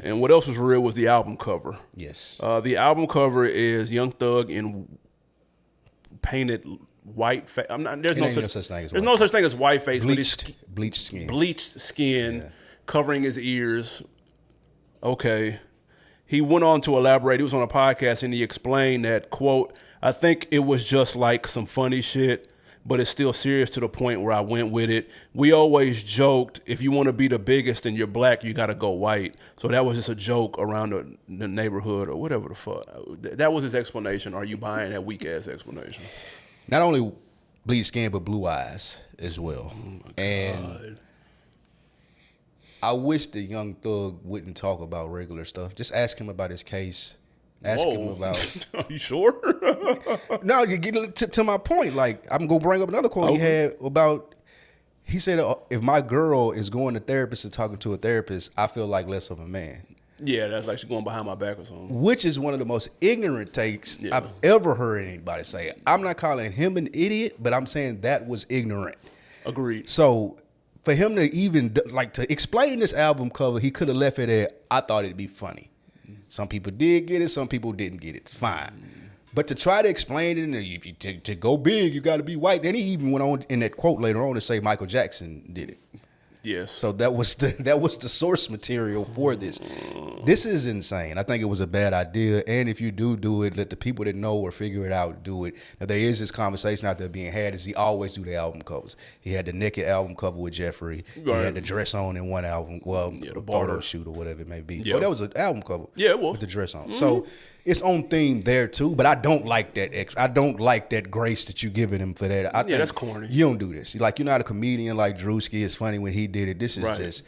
And what else was real was the album cover. Yes. The album cover is Young Thug in painted white face. There's no such thing as white face. Bleached skin. Bleached skin, covering his ears. Okay. He went on to elaborate. He was on a podcast and he explained that, quote, I think it was just like some funny shit, but it's still serious to the point where I went with it. We always joked, if you want to be the biggest and you're black, you got to go white. So that was just a joke around the neighborhood or whatever the fuck. That was his explanation. Are you buying that weak-ass explanation? Not only bleached skin, but blue eyes as well. Oh and I wish the Young Thug wouldn't talk about regular stuff. Just ask him about his case. Ask him about. Are you sure? No, you get to my point. Like, I'm gonna bring up another quote he had about. He said, "If my girl is going to therapist and talking to a therapist, I feel like less of a man." Yeah, that's like she's going behind my back or something. Which is one of the most ignorant takes I've ever heard anybody say. I'm not calling him an idiot, but I'm saying that was ignorant. Agreed. So for him to even to explain this album cover, he could have left it at, I thought it'd be funny. Some people did get it, some people didn't get it. It's fine. But to try to explain it, and if you to go big, you got to be white. Then he even went on in that quote later on to say Michael Jackson did it. Yes. So that was the source material for this. This is insane. I think it was a bad idea. And if you do it, let the people that know or figure it out do it. Now, there is this conversation out there being had, is he always do the album covers. He had the naked album cover with Jeffrey. Right. He had the dress on in one album. Well, the photo shoot or whatever it may be. Yeah. But that was an album cover. Yeah, it was. With the dress on. Mm-hmm. So it's on theme there too, but I don't like that. I don't like that grace that you giving him for that. I think that's corny. You don't do this. Like, you're not a comedian like Drewski. It's funny when he did it. This is just,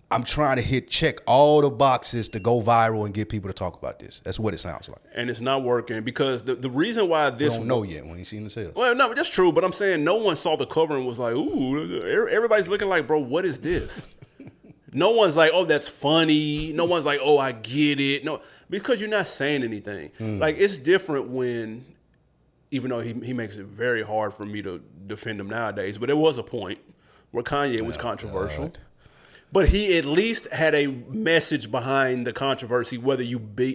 I'm trying to check all the boxes to go viral and get people to talk about this. That's what it sounds like. And it's not working because the reason why this... We don't know yet when you seen the sales. Well, no, that's true, but I'm saying no one saw the cover and was like, ooh, everybody's looking like, bro, what is this? No one's like, oh, that's funny. No one's like, oh, I get it. No, because you're not saying anything. Like, it's different when, even though he makes it very hard for me to defend him nowadays, but there was a point where Kanye was controversial. God. But he at least had a message behind the controversy, whether you bought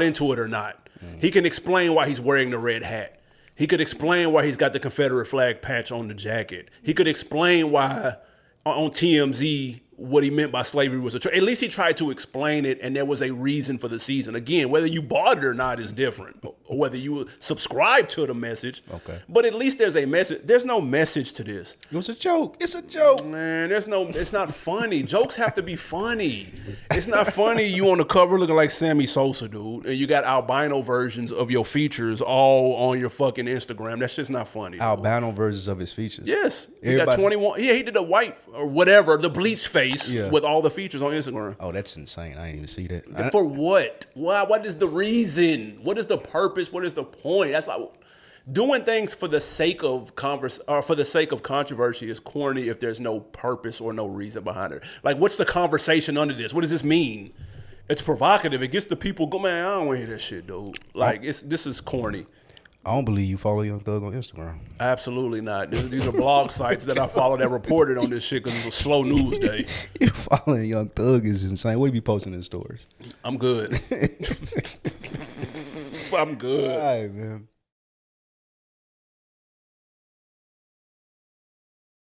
into it or not. He can explain why he's wearing the red hat. He could explain why he's got the Confederate flag patch on the jacket. He could explain why on TMZ what he meant by slavery was at least he tried to explain it, and there was a reason for the season. Again, whether you bought it or not is different, or whether you subscribe to the message. Okay. But at least there's a message. There's no message to this. It was a joke. It's a joke. Man, it's not funny. Jokes have to be funny. It's not funny you on the cover looking like Sammy Sosa, dude, and you got albino versions of your features all on your fucking Instagram. That's just not funny. Albino versions of his features? Yes. He got 21. Yeah, he did the white or whatever, the bleach face with all the features on Instagram. Oh, that's insane. I didn't even see that. For what? Why? What is the reason? What is the purpose? What is the point? That's like doing things for the sake of controversy is corny if there's no purpose or no reason behind it. Like, what's the conversation under this? What does this mean? It's provocative. It gets the people go, man, I don't want to hear that shit, dude. Like, this is corny. I don't believe you follow Young Thug on Instagram. Absolutely not. These are blog sites that I follow that reported on this shit because it was a slow news day. You following Young Thug is insane. What do you be posting in stories? I'm good. I'm good. All right, man.